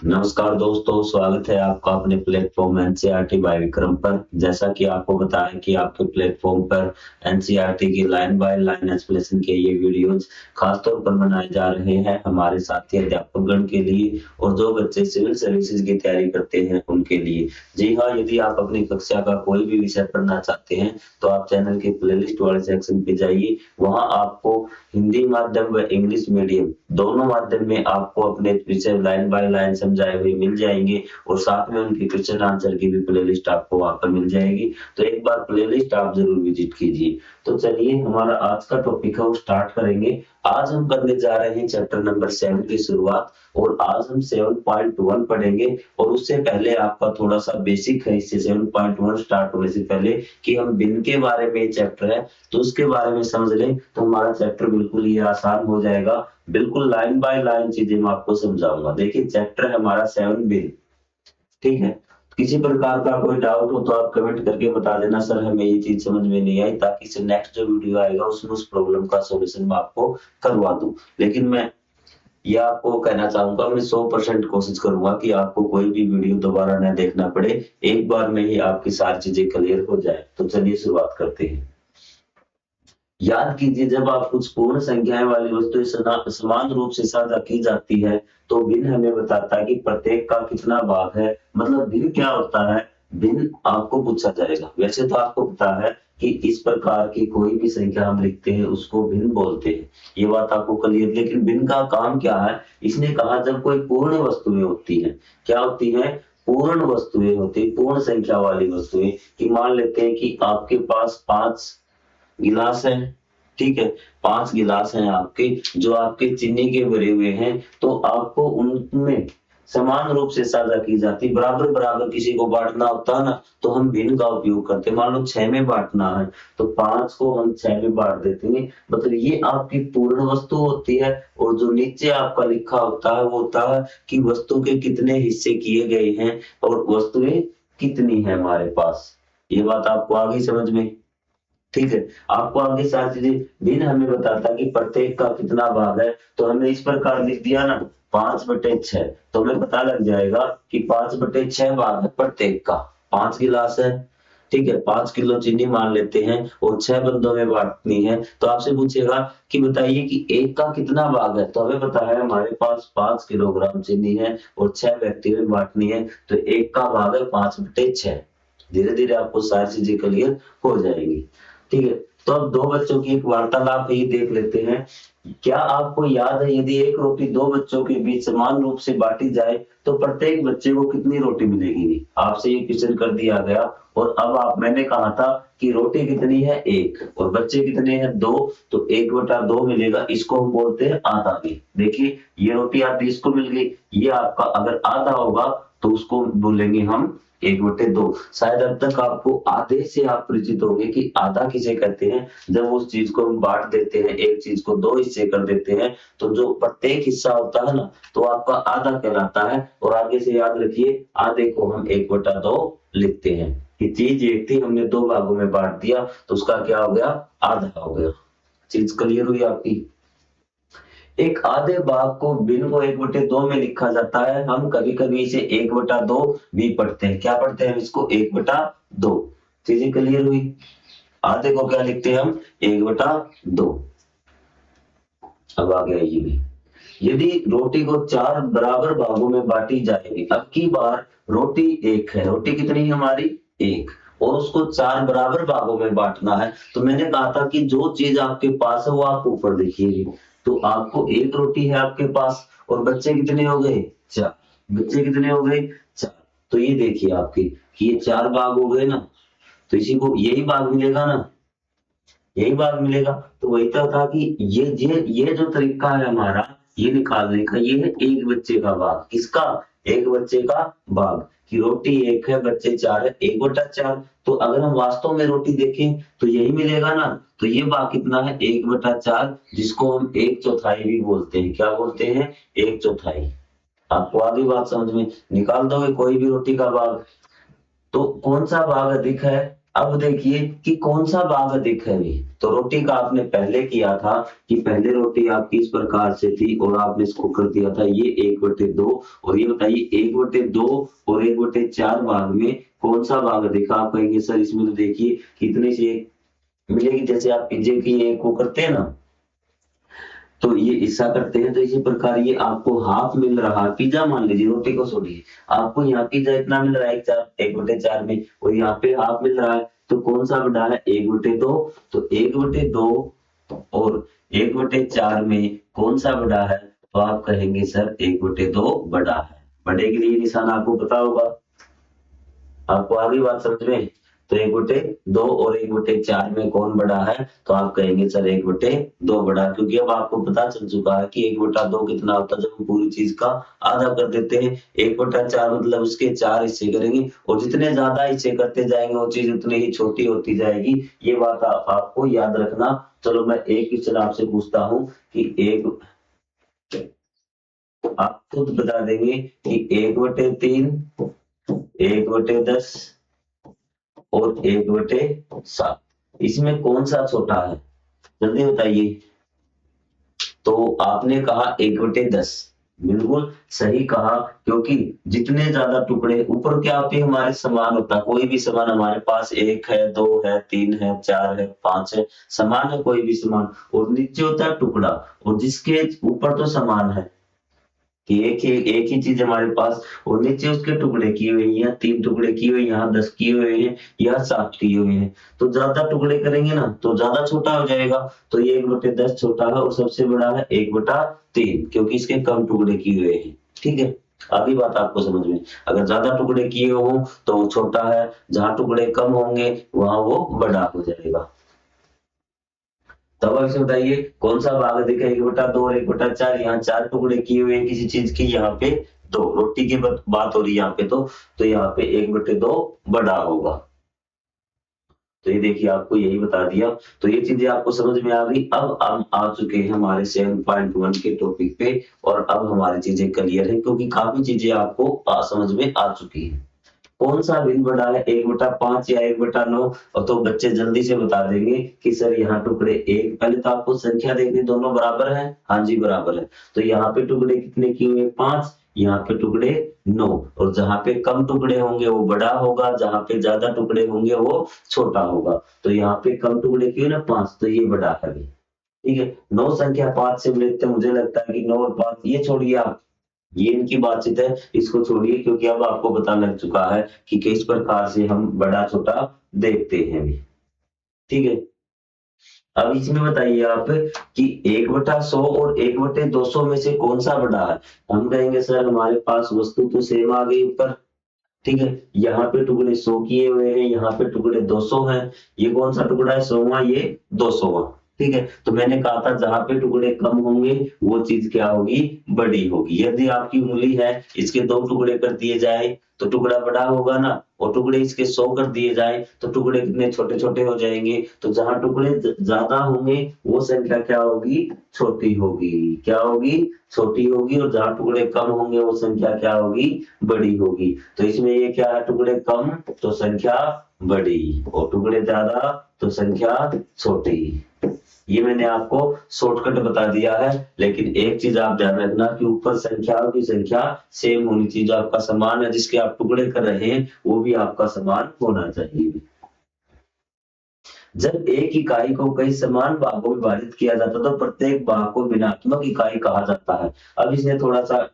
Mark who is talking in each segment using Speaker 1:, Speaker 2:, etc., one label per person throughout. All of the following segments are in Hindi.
Speaker 1: नमस्कार दोस्तों, स्वागत है आपका अपने प्लेटफॉर्म एनसीईआरटी बाय विक्रम पर। जैसा कि आपको बताया कि आपके प्लेटफॉर्म पर एनसीईआरटी की लाइन बाय लाइन एक्सप्लेनेशन के ये वीडियोस खासतौर पर बनाए जा रहे हैं हमारे साथी अध्यापकगण के लिए और जो बच्चे सिविल सर्विसेज की तैयारी करते हैं उनके लिए। जी हाँ, यदि आप अपनी कक्षा का कोई भी विषय पढ़ना चाहते हैं तो आप चैनल के प्लेलिस्ट वाले सेक्शन पे जाइए। वहां आपको हिंदी माध्यम व इंग्लिश मीडियम दोनों माध्यम में आपको अपने विषय लाइन बाय लाइन समझाए हुए मिल जाएंगे और साथ में उनकी क्वेश्चन आंसर की भी प्लेलिस्ट आपको वहां पर मिल जाएगी। तो एक बार प्लेलिस्ट आप जरूर विजिट कीजिए। तो चलिए हमारा आज का टॉपिक है वो स्टार्ट करेंगे। आज हम करने जा रहे हैं चैप्टर नंबर 7 की शुरुआत और आज हम 7.1 पढ़ेंगे। और उससे पहले आपका थोड़ा सा बेसिक है इससे 7.1 स्टार्ट होने से पहले कि हम बिन के बारे में चैप्टर है तो उसके बारे में समझ लें तो हमारा चैप्टर बिल्कुल ये आसान हो जाएगा। बिल्कुल लाइन बाय लाइन चीजें मैं आपको समझाऊंगा। देखिए चैप्टर है हमारा 7 बिन। ठीक है, किसी प्रकार का कोई डाउट हो तो आप कमेंट करके बता देना सर हमें ये चीज समझ में नहीं आई, ताकि से नेक्स्ट जो वीडियो आएगा उसमें उस प्रॉब्लम का सॉल्यूशन मैं आपको करवा दूं। लेकिन मैं ये आपको कहना चाहूंगा, मैं 100% कोशिश करूंगा कि आपको कोई भी वीडियो दोबारा न देखना पड़े, एक बार में ही आपकी सारी चीजें क्लियर हो जाए। तो चलिए शुरुआत करते हैं। याद कीजिए, जब आप कुछ पूर्ण संख्याएं वाली वस्तुएं समान रूप से साझा की जाती है तो भिन्न हमें बताता है कि प्रत्येक का कितना भाग है। मतलब भिन्न क्या होता है, भिन्न आपको पूछा जाएगा। वैसे तो आपको पता है कि इस प्रकार की कोई भी संख्या हम लिखते हैं उसको भिन्न बोलते हैं, ये बात आपको क्लियर। लेकिन भिन्न का काम क्या है, इसने कहा जब कोई पूर्ण वस्तुएं होती हैं, क्या होती है, पूर्ण वस्तुएं होती, पूर्ण संख्या वाली वस्तुएं। कि मान लेते हैं कि आपके पास 5 गिलास है, ठीक है, 5 गिलास हैं आपके जो आपके चीनी के भरे हुए हैं। तो आपको उनमें समान रूप से साझा की जाती, बराबर बराबर किसी को बांटना होता है ना, तो हम भिन्न का उपयोग करते हैं। मान लो 6 में बांटना है तो 5 को हम 6 में बांट देते हैं। मतलब ये आपकी पूर्ण वस्तु होती है। और जो नीचे आपका लिखा होता है वो होता है कि वस्तु के कितने हिस्से किए गए हैं और वस्तुएं कितनी है हमारे पास। ये बात आपको आ गई समझ में? ठीक है, आपको आगे सारी चीजें दिन हमें बताता है कि प्रत्येक का कितना भाग है। तो हमने इस प्रकार लिख दिया ना, 5/6, तो हमें पता लग जाएगा कि 5/6 भाग है प्रत्येक का। 5 गिलास है, ठीक है, 5 किलो चीनी मान लेते हैं और 6 बंदों में बांटनी है। तो आपसे पूछेगा कि बताइए कि एक का कितना भाग है, तो हमें पता है हमारे पास 5 किलोग्राम चीनी है और 6 व्यक्ति में बांटनी है, तो एक का भाग है 5/6। धीरे धीरे आपको सारी चीजें क्लियर हो जाएंगी। ठीक है, तो अब दो बच्चों की एक वार्तालाप ही देख लेते हैं। क्या आपको याद है, यदि एक रोटी दो बच्चों के बीच समान रूप से बांटी जाए तो प्रत्येक बच्चे को कितनी रोटी मिलेगी? आपसे ये क्वेश्चन कर दिया गया और अब आप, मैंने कहा था कि रोटी कितनी है, एक, और बच्चे कितने हैं, दो, तो 1/2 मिलेगा। इसको हम बोलते हैं आधा भी। देखिए ये रोटी आधी इसको मिल गई, ये आपका अगर आधा होगा तो उसको बोलेंगे हम 1/2। शायद अब तक आपको आधे से आप परिचित होंगे कि आधा किसे कहते हैं। जब उस चीज को हम बांट देते हैं, एक चीज को दो हिस्से कर देते हैं, तो जो प्रत्येक हिस्सा होता है ना, तो आपका आधा कहलाता है। और आगे से याद रखिए, आधे को हम 1/2 लिखते हैं कि चीज एक थी, हमने दो भागों में बांट दिया तो उसका क्या हो गया, आधा हो गया। चीज क्लियर हुई आपकी? एक आधे भाग को भिन्न को 1/2 में लिखा जाता है। हम कभी कभी इसे 1/2 भी पढ़ते हैं। क्या पढ़ते हैं इसको, 1/2। चीजें क्लियर हुई? आधे को क्या लिखते हैं हम, 1/2। अब आ गया ये भी। यदि रोटी को 4 बराबर भागों में बांटी जाएगी, अब की बार रोटी एक है, रोटी कितनी है हमारी, एक, और उसको 4 बराबर भागों में बांटना है। तो मैंने कहा था कि जो चीज आपके पास है वो आप ऊपर देखिएगी। तो आपको एक रोटी है आपके पास और बच्चे कितने हो गए, 4। बच्चे कितने हो गए, 4। तो ये देखिए आपके कि ये 4 भाग हो गए ना, तो इसी को यही भाग मिलेगा ना, यही भाग मिलेगा। तो वही तो था कि ये जो तरीका है हमारा ये निकालने का, ये है एक बच्चे का भाग। किसका, एक बच्चे का भाग। कि रोटी एक है, बच्चे 4 है, 1/4। तो अगर हम वास्तव में रोटी देखें तो यही मिलेगा ना। तो ये भाग कितना है, 1/4, जिसको हम 1/4 भी बोलते हैं। क्या बोलते हैं, 1/4। आपको आगे बात समझ में, निकाल दोगे कोई भी रोटी का भाग तो कौन सा भाग अधिक है, अब देखिए कि कौन सा भाग अधिक है। तो रोटी का आपने पहले किया था कि पहले रोटी आपकी इस प्रकार से थी और आपने इसको कर दिया था ये 1/2, और ये बताइए 1/2 और 1/4 भाग में कौन सा भाग अधिक। आप कहेंगे सर इसमें तो देखिए कितनी सी मिलेगी, जैसे आप पिज्जे की एक को करते हैं ना, तो ये हिस्सा करते हैं, तो इसी प्रकार ये आपको हाफ मिल रहा है। पिज्जा मान लीजिए, रोटी को छोड़िए, आपको यहाँ पिज्जा इतना मिल रहा है 1/4 में, और यहाँ पे हाफ मिल रहा है, तो कौन सा बड़ा है? 1/2। तो 1/2 और 1/4 में कौन सा बड़ा है? तो आप कहेंगे सर 1/2 बड़ा है। बड़े के लिए निशान आपको पता होगा, आपको आ गई बात समझ में। तो 1/2 और 1/4 में कौन बड़ा है? तो आप कहेंगे सर 1/2 बड़ा, क्योंकि अब आपको पता चल चुका है कि 1/2 कितना होता है जब हम पूरी चीज का आधा कर देते हैं। 1/4 मतलब उसके 4 हिस्से करेंगे, और जितने ज्यादा हिस्से करते जाएंगे वो चीज उतनी ही छोटी होती जाएगी। ये बात आपको याद रखना। चलो मैं एक क्वेश्चन आपसे पूछता हूँ कि आप खुद बता देंगे कि 1/3, 1/10 और 1/7, इसमें कौन सा छोटा है? जल्दी बताइए। तो आपने कहा 1/10, बिल्कुल सही कहा, क्योंकि जितने ज्यादा टुकड़े ऊपर क्या होते हैं हमारे समान होता है, कोई भी समान हमारे पास 1 है, 2 है, 3 है, 4 है, 5 है, समान है कोई भी समान, और नीचे होता है टुकड़ा, और जिसके ऊपर तो समान है कि एक ही चीज हमारे पास, और नीचे उसके टुकड़े किए हुए हैं, 3 टुकड़े किए हुए, यहाँ 10 किए हुए हैं, यहाँ 7 किए हुए हैं। तो ज्यादा टुकड़े करेंगे ना तो ज्यादा छोटा हो जाएगा। तो ये 1/10 छोटा है और सबसे बड़ा है 1/3, क्योंकि इसके कम टुकड़े किए हुए हैं। ठीक है, आगे बात आपको समझ में। अगर ज्यादा टुकड़े किए हो तो वो छोटा है, जहां टुकड़े कम होंगे वहां वो बड़ा हो जाएगा। तब आपसे बताइए कौन सा भाग अधिक है? 1/2 और 1/4, यहाँ 4 टुकड़े किए हुए हैं किसी चीज की, यहाँ पे 2, रोटी की बात हो रही है यहाँ पे, तो यहाँ पे 1/2 बड़ा होगा। तो ये देखिए आपको यही बता दिया। तो ये चीजें आपको समझ में आ गई। अब हम आ चुके हैं हमारे 7.1 के टॉपिक पे, और अब हमारी चीजें क्लियर है, क्योंकि काफी चीजें आपको समझ में आ चुकी है। कौन सा भिन्न बड़ा है, 1/5 या 1/9? और तो बच्चे जल्दी से बता देंगे कि सर यहाँ टुकड़े एक, पहले तो आपको संख्या देखनी, दोनों बराबर है। हाँ जी बराबर है। तो यहाँ पे टुकड़े कितने किए हुए? 5, यहाँ पे टुकड़े 9, और जहां पे कम टुकड़े होंगे वो बड़ा होगा, जहां पे ज्यादा टुकड़े होंगे वो छोटा होगा। तो यहाँ पे कम टुकड़े किए ना 5, तो ये बड़ा है। ठीक है, 9 संख्या 5 से मिलते, मुझे लगता है कि 9 और 5, ये छोड़िए आप, ये इनकी बातचीत है, इसको छोड़िए, क्योंकि अब आपको पता लग चुका है कि किस प्रकार से हम बड़ा छोटा देखते हैं। ठीक है, अब इसमें बताइए आप कि 1/100 और 1/200 में से कौन सा बड़ा है? हम कहेंगे सर हमारे पास वस्तु तो सेम आ गई ऊपर। ठीक है, यहाँ पे टुकड़े 100 किए हुए हैं, यहाँ पे टुकड़े 200 हैं। ये कौन सा टुकड़ा है? 100वां, ये 200वां। ठीक है, तो मैंने कहा था जहां पे टुकड़े कम होंगे वो चीज क्या होगी? बड़ी होगी। यदि आपकी उंगली है, इसके 2 टुकड़े कर दिए जाए तो टुकड़ा बड़ा होगा ना, और टुकड़े इसके 100 कर दिए जाए तो टुकड़े कितने छोटे छोटे हो जाएंगे। तो जहां टुकड़े ज्यादा होंगे वो संख्या क्या होगी? छोटी होगी। क्या होगी? छोटी होगी। और जहां टुकड़े कम होंगे वो संख्या क्या होगी? बड़ी होगी। तो इसमें ये क्या है? टुकड़े कम तो संख्या बड़ी, और टुकड़े ज्यादा तो संख्या छोटी। ये मैंने आपको शॉर्टकट बता दिया है, लेकिन एक चीज आप ध्यान रखना कि ऊपर संख्याओं की संख्या सेम होनी चाहिए, जो आपका समान है, जिसके आप टुकड़े कर रहे हैं वो भी आपका समान होना चाहिए। जब एक इकाई को कई समान भागों में विभाजित किया जाता है तो प्रत्येक भाग को भिन्नात्मक इकाई कहा जाता है। अब इसने थोड़ा सा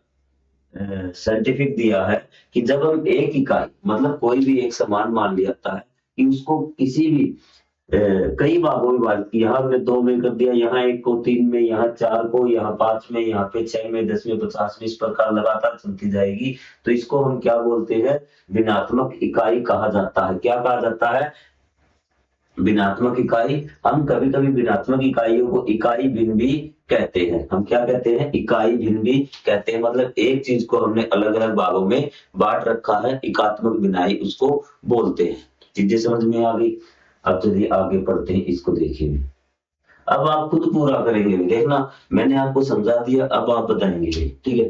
Speaker 1: साइंटिफिक दिया है कि जब हम एक इकाई मतलब कोई भी एक समान मान लिया जाता है कि उसको किसी भी कई भागों में विभाजित किया, यहाँ हमने 2 में कर दिया, यहाँ 1 को 3 में, यहाँ 4 को, यहाँ 5 में, यहाँ पे 6 में, 10 में, 50 में, इस प्रकार लगातार चलती जाएगी। तो इसको हम क्या बोलते हैं? भिन्नात्मक इकाई कहा जाता है। क्या कहा जाता है? भिन्नात्मक इकाई। हम कभी कभी भिन्नात्मक इकाइयों को इकाई भिन्न भी कहते हैं। हम क्या कहते हैं? इकाई भिन्न भी कहते हैं। मतलब एक चीज को हमने अलग अलग भागों में बांट रखा है, एकात्मक भिन्नाई उसको बोलते हैं। चीजें समझ में आ गई। अब चलिए आगे पढ़ते हैं, इसको देखिए। अब आप खुद पूरा करेंगे, देखना मैंने आपको समझा दिया, अब आप बताएंगे, ठीक है।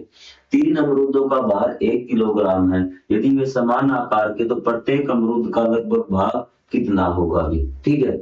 Speaker 1: 3 अमरूदों का भार 1 किलोग्राम है, यदि वे समान आकार के तो प्रत्येक अमरूद का लगभग भार कितना होगा अभी, ठीक है।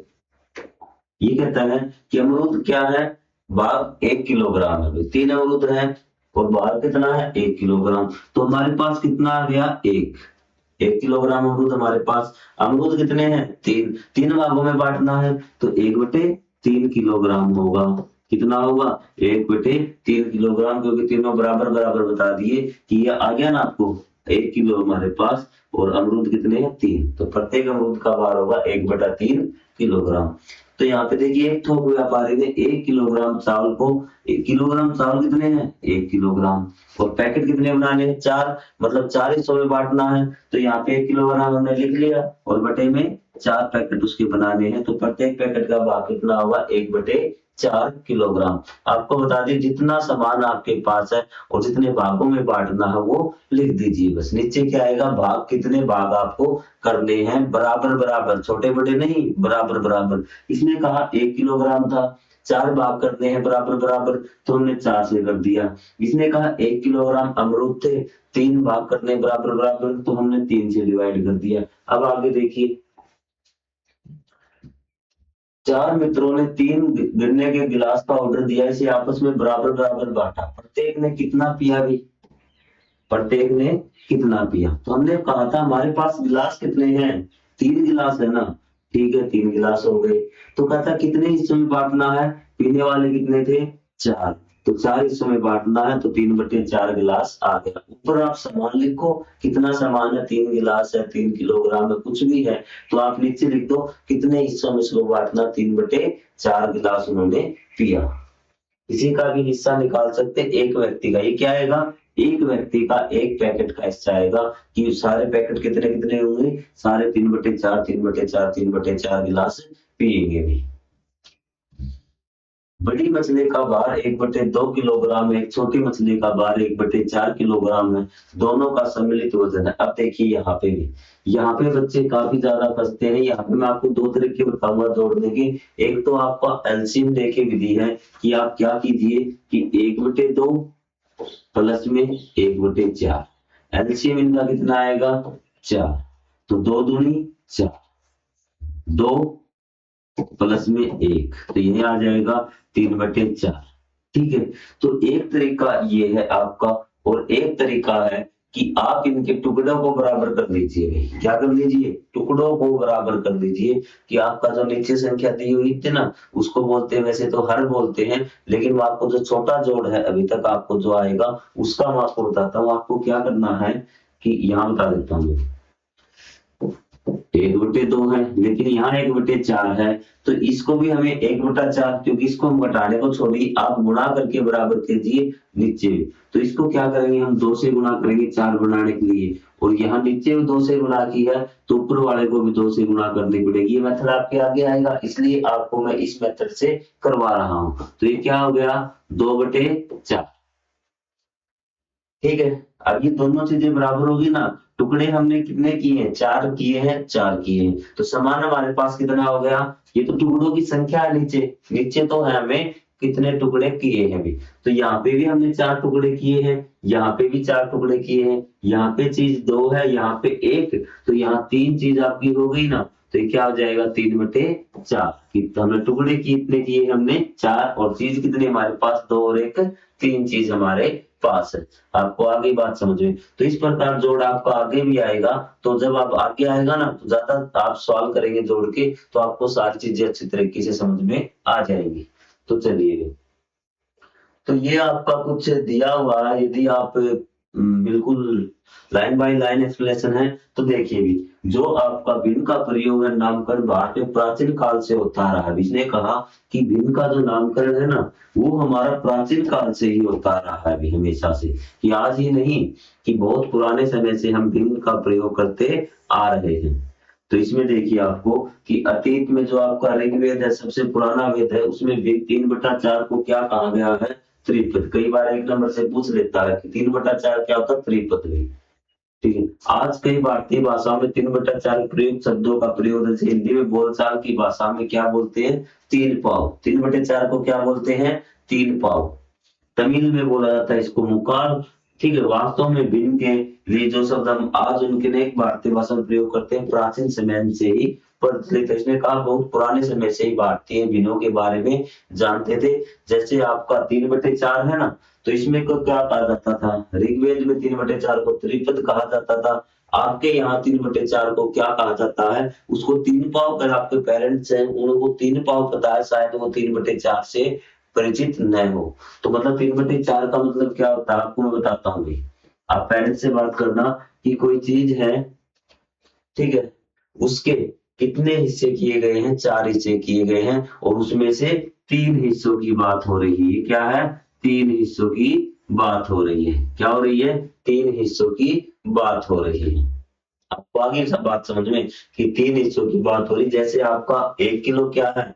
Speaker 1: ये कहता है कि अमरूद क्या है, भार 1 किलोग्राम है, 3 अमरूद है और भार कितना है 1 किलोग्राम, तो हमारे पास कितना आ गया 1 किलोग्राम अमरूद हमारे पास। अमरूद कितने हैं 3 भागों में बांटना है तो 1/3 किलोग्राम होगा। कितना होगा 1/3 किलोग्राम, क्योंकि तीनों बराबर बराबर बता दिए कि ये आ गया ना आपको 1 किलो हमारे पास, और अमरूद कितने हैं 3, तो प्रत्येक अमरूद का भार होगा 1/3 किलोग्राम। तो यहाँ पे देखिए एक थोक व्यापारी ने 1 किलोग्राम चावल को, 1 किलोग्राम चावल कितने हैं 1 किलोग्राम, और पैकेट कितने बनाने हैं 4, मतलब 4 हिस्सों में बांटना है, तो यहाँ पे 1 किलोग्राम हमने लिख लिया और बटे में 4 पैकेट उसके बनाने हैं, तो प्रत्येक पैकेट का भाग कितना होगा 1/4 किलोग्राम। आपको बता दें जितना सामान आपके पास है और जितने भागों में बांटना है वो लिख दीजिए, बस नीचे क्या आएगा भाग, कितने भाग आपको करने हैं, बराबर बराबर, छोटे बड़े नहीं, बराबर बराबर। इसने कहा 1 किलोग्राम था, 4 भाग करने हैं बराबर बराबर, तो हमने 4 से कर दिया। इसने कहा 1 किलोग्राम अमरूद थे, 3 भाग करने बराबर बराबर, तो हमने 3 से डिवाइड कर दिया। अब आगे देखिए, 4 मित्रों ने 3 गन्ने के गिलास का ऑर्डर दिया, इसे आपस में बराबर बराबर बांटा, प्रत्येक ने कितना पिया भी, प्रत्येक ने कितना पिया, तो हमने कहा था हमारे पास गिलास कितने हैं 3 गिलास है ना, ठीक है 3 गिलास हो गए, तो कहता कितने हिस्सों में बांटना है, पीने वाले कितने थे 4, तो 4 हिस्सों में बांटना है, तो 3/4 गिलास आ गया। ऊपर आप सामान लिखो, कितना सामान है 3 गिलास है, 3 किलोग्राम है, कुछ भी है, तो आप नीचे लिख दो कितने हिस्सों में इसको बांटना, 3/4 गिलास उन्होंने पिया। किसी का भी हिस्सा निकाल सकते, एक व्यक्ति का, ये क्या आएगा एक व्यक्ति का एक पैकेट का हिस्सा आएगा, कि सारे पैकेट कितने कितने होंगे, सारे 3/4 3/4 3/4 गिलास पिएंगे भी। बड़ी मछली का भार 1/2 किलोग्राम है, एक छोटी मछली का भार 1/4 किलोग्राम है, दोनों का सम्मिलित वजन है। अब देखिए यहाँ पे भी, यहाँ पे बच्चे काफी ज्यादा फंसते हैं, यहाँ पे मैं आपको 2 तरीके बताऊंगा जोड़ने के। एक तो आपका एलसीएम लेके विधि है कि आप क्या कीजिए कि 1/2 प्लस में 1/4, एलसीएम इनका कितना आएगा 4, तो 2 दूनी 4, 2 प्लस में 1, तो ये आ जाएगा 3/4, ठीक है। तो एक तरीका ये है आपका, और एक तरीका है कि आप इनके टुकड़ों को बराबर कर लीजिए, क्या कर लीजिए टुकड़ों को बराबर कर लीजिए, कि आपका जो नीचे संख्या दी हुई थी ना उसको बोलते हैं, वैसे तो हर बोलते हैं, लेकिन वो आपको जो छोटा जोड़ है अभी तक आपको जो आएगा उसका मैं आपको बताता हूँ। आपको क्या करना है कि यहाँ बता देता हूँ, 1/2 है, लेकिन यहाँ 1/4 है, तो इसको भी हमें 1/4, क्योंकि इसको हम घटाने को छोड़िए, आप गुणा करके बराबर कीजिए नीचे, तो इसको क्या करेंगे हम 2 से गुणा करेंगे 4 बनाने के लिए, और यहाँ नीचे 2 से गुणा किया तो ऊपर वाले को भी 2 से गुणा करनी पड़ेगी। ये मेथड आपके आगे आएगा, इसलिए आपको मैं इस मेथड से करवा रहा हूँ। तो ये क्या हो गया 2/4, ठीक है। अब ये दोनों चीजें बराबर होगी ना, टुकड़े हमने कितने किए हैं 4 किए हैं, 4 किए हैं, तो समान हमारे पास कितना हो गया, ये तो टुकड़ों की संख्या है, नीचे नीचे तो है हमें कितने टुकड़े किए हैं भी, तो यहाँ पे भी हमने 4 टुकड़े किए हैं, यहाँ पे भी 4 टुकड़े किए हैं, यहाँ पे चीज 2 है, यहाँ पे 1, तो यहाँ 3 चीज आपकी हो गई ना, तो ये क्या हो जाएगा 3/4, तो हमने टुकड़े कितने किए हमने 4, और चीज कितनी हमारे पास 2 और 1, 3 चीज हमारे पास है। आपको आगे बात समझ में, तो इस प्रकार जोड़ आपका आगे भी आएगा, तो जब आप आगे आएगा ना तो ज्यादा आप सवाल करेंगे जोड़ के, तो आपको सारी चीजें अच्छी तरीके से समझ में आ जाएंगी। तो चलिए, तो ये आपका कुछ दिया हुआ है, यदि आप बिल्कुल लाइन बाय लाइन एक्सप्लेनेशन है तो देखिए भी, जो आपका भिन्न का प्रयोग है नामकरण भारत में प्राचीन काल से होता आ रहा है। इसने कहा कि भिन्न का जो नामकरण है ना वो हमारा प्राचीन काल से ही होता आ रहा है अभी हमेशा से, कि आज ही नहीं, कि बहुत पुराने समय से हम भिन्न का प्रयोग करते आ रहे हैं। तो इसमें देखिए आपको कि अतीत में जो आपका ऋग्वेद है सबसे पुराना वेद है, उसमें 3/4 को क्या कहा गया है त्रिपद। कई बार 1 नंबर से पूछ लेता है कि 3/4 क्या होता है त्रिपद भी। ठीक है। आज कई भारतीय भाषाओं में 3/4 प्रयुक्त शब्दों का प्रयोग, जैसे हिंदी में बोलचाल की भाषा में क्या बोलते हैं, 3 पाव। 3/4 को क्या बोलते हैं, 3 पाव। तमिल में बोला जाता है इसको मुकार। ठीक है। वास्तव में भिन्न के लिए जो शब्द हम आज उनके लिए एक भारतीय भाषा में प्रयोग करते हैं, प्राचीन समय से ही प्रचलित है। इसने कहा बहुत पुराने समय से ही भारतीय भिन्नों के बारे में जानते थे। जैसे आपका 3/4 है ना, तो इसमें को क्या कहा जाता था, ऋग्वेद में 3/4 को त्रिपद कहा जाता था। आपके यहाँ 3/4 को क्या कहा जाता है, उसको 3 पाव। अगर आपके पेरेंट्स हैं उनको 3 पाव पता है, शायद वो 3/4 से परिचित न हो। तो मतलब 3/4 का मतलब क्या होता है आपको मैं बताता हूँ भाई। आप पेरेंट्स से बात करना कि कोई चीज है, ठीक है, उसके कितने हिस्से किए गए हैं, 4 हिस्से किए गए हैं, और उसमें से 3 हिस्सों की बात हो रही है। क्या है, 3 हिस्सों की बात हो रही है। क्या हो रही है, 3 हिस्सों की बात हो रही है। आपको आगे सब बात समझ में कि 3 हिस्सों की बात हो रही है। जैसे आपका 1 किलो क्या है,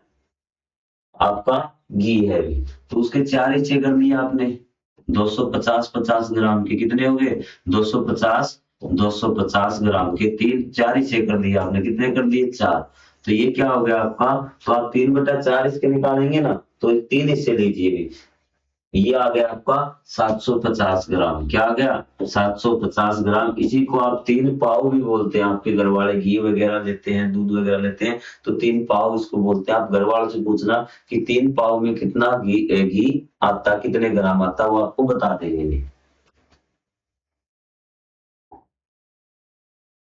Speaker 1: आपका घी है भी, तो उसके 4 हिस्से कर दिए आपने। 250 ग्राम के कितने हो गए, 250 250 ग्राम के 4 हिस्से कर दिए आपने, कितने कर दिए, 4। तो ये क्या हो गया आपका, तो आप 3/4 इसके निकालेंगे ना, तो 3 हिस्से लीजिए भी। ये आ गया आपका 750 ग्राम। क्या आ गया, 750 ग्राम। इसी को आप 3 पाव भी बोलते हैं। आपके घर वाले घी वगैरह लेते हैं, दूध वगैरह लेते हैं, तो 3 पाव इसको बोलते हैं। आप घर वालों से पूछना कि 3 पाव में कितना घी आता, कितने ग्राम आता, वो आपको बता देंगे।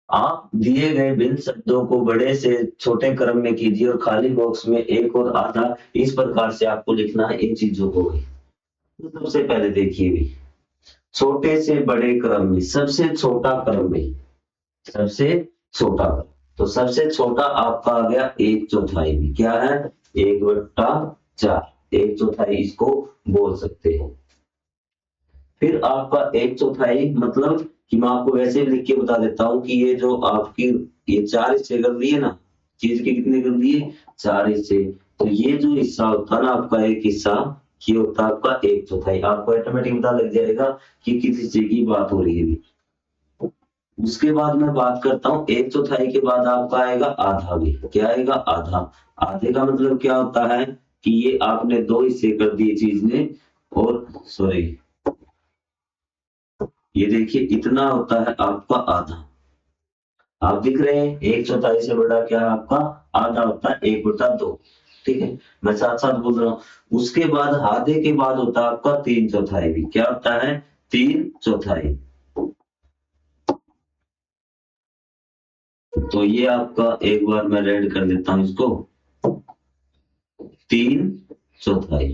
Speaker 1: आप दिए गए भिन्न शब्दों को बड़े से छोटे क्रम में कीजिए और खाली बॉक्स में एक और आधा इस प्रकार से आपको लिखना है इन चीजों को। तो सबसे पहले देखिए भी, छोटे से बड़े क्रम में, सबसे छोटा क्रम में, सबसे छोटा क्रम। तो सबसे छोटा आपका आ गया 1/4 में। क्या है, 1/4, 1/4 इसको बोल सकते हैं। फिर आपका 1/4 मतलब कि मैं आपको वैसे ही लिख के बता देता हूँ कि ये जो आपकी ये 4 हिस्से कर दिए ना, चीज के कितने कर दिए, 4 हिस्से। तो ये जो हिस्सा होता है ना आपका, एक हिस्सा, ये होता है आपका 1/4। आपको ऑटोमेटिक पता लग जाएगा कि किस हिस्से की बात हो रही है। उसके बाद मैं बात करता हूँ 1/4 के बाद आपका आएगा आधा भी। क्या आएगा, आधा। आधे का मतलब क्या होता है कि ये आपने 2 हिस्से कर दिए चीज ने, और सॉरी, ये देखिए इतना होता है आपका आधा। आप दिख रहे हैं, 1/4 से बड़ा क्या है आपका, आधा होता है 1/2। ठीक है, मैं साथ साथ बोल रहा हूँ। उसके बाद आधे के बाद होता है आपका 3/4 भी। क्या होता है, 3/4। तो ये आपका एक बार मैं रेड कर देता हूँ इसको, 3/4।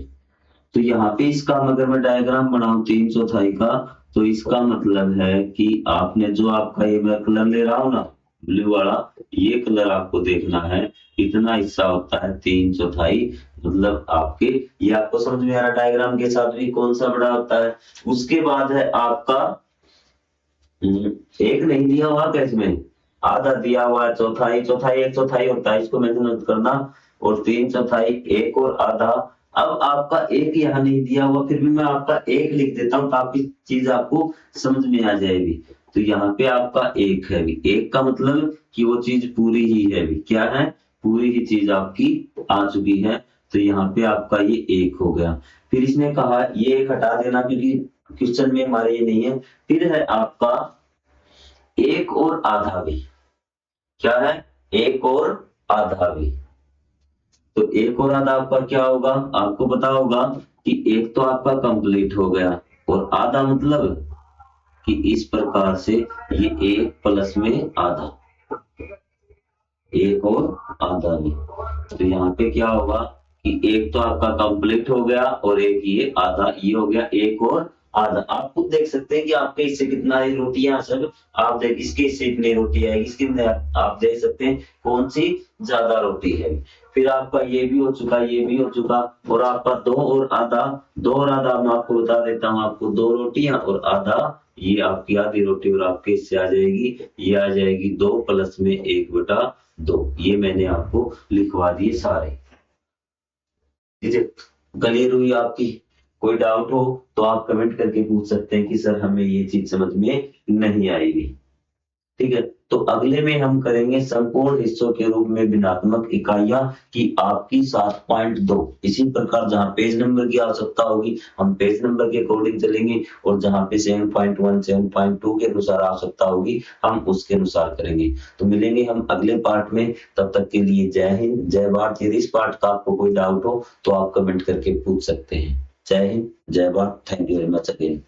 Speaker 1: तो यहाँ पे इसका अगर मैं डायग्राम बनाऊं 3/4 का, तो इसका मतलब है कि आपने जो आपका ये मैं कलर ले रहा हूं ना, ब्लू वाला, ये कलर आपको देखना है। इतना हिस्सा होता है 3/4, मतलब आपके, ये आपको समझ में आ रहा डायग्राम के साथ भी कौन सा बड़ा होता है। उसके बाद है आपका एक नहीं दिया हुआ कैसे में, आधा दिया हुआ है, चौथाई। चौथाई 1/4 होता है, इसको मेंशन मत करना। और 3/4 एक और आधा। अब आपका एक यहाँ नहीं दिया हुआ, फिर भी मैं आपका एक लिख देता हूँ ताकि चीज आपको समझ में आ जाएगी। तो यहाँ पे आपका एक है भी, एक का मतलब कि वो चीज पूरी ही है भी। क्या है, पूरी ही चीज आपकी आ चुकी है। तो यहाँ पे आपका ये एक हो गया। फिर इसने कहा ये एक हटा देना क्योंकि क्वेश्चन में हमारे ये नहीं है। फिर है आपका एक और आधा भी। क्या है, एक और आधा भी। तो एक और आधा आपका क्या होगा, आपको पता होगा कि एक तो आपका कंप्लीट हो गया, और आधा मतलब कि इस प्रकार से ये एक प्लस में आधा, एक और आधा भी। तो यहाँ पे क्या होगा कि एक तो आपका कंप्लीट हो गया और एक ये आधा, ये हो गया एक और आधा। आप खुद देख सकते हैं कि आपके हिस्से कितना है रोटियां सब। आप देख इसके हिस्से कितनी रोटी आएगी, इसके आप देख सकते हैं कौन सी ज्यादा रोटी है। फिर आपका ये भी हो चुका, ये भी हो चुका, और आपका दो और आधा। दो और आधा मैं आपको बता देता हूँ, आपको 2 रोटियां और आधा, ये आपकी आधी रोटी और आपके हिस्से आ जाएगी। ये आ जाएगी 2 प्लस में 1/2। ये मैंने आपको लिखवा दिए सारे। ठीक है, क्लियर हुई आपकी। कोई डाउट हो तो आप कमेंट करके पूछ सकते हैं कि सर हमें ये चीज समझ में नहीं आएगी। ठीक है। तो अगले में हम करेंगे संपूर्ण हिस्सों के रूप में भिन्नात्मक इकाइयां की आपकी 7.2। इसी प्रकार जहां पेज नंबर की आवश्यकता होगी हम पेज नंबर के अकॉर्डिंग चलेंगे, और जहां पे 7.1 7.2 के अनुसार आवश्यकता होगी हम उसके अनुसार करेंगे। तो मिलेंगे हम अगले पार्ट में, तब तक के लिए जय हिंद जय भारत। यदि इस पार्ट का आपको कोई डाउट हो तो आप कमेंट करके पूछ सकते हैं। जय हिंद जय Bharat. Thank you very much again.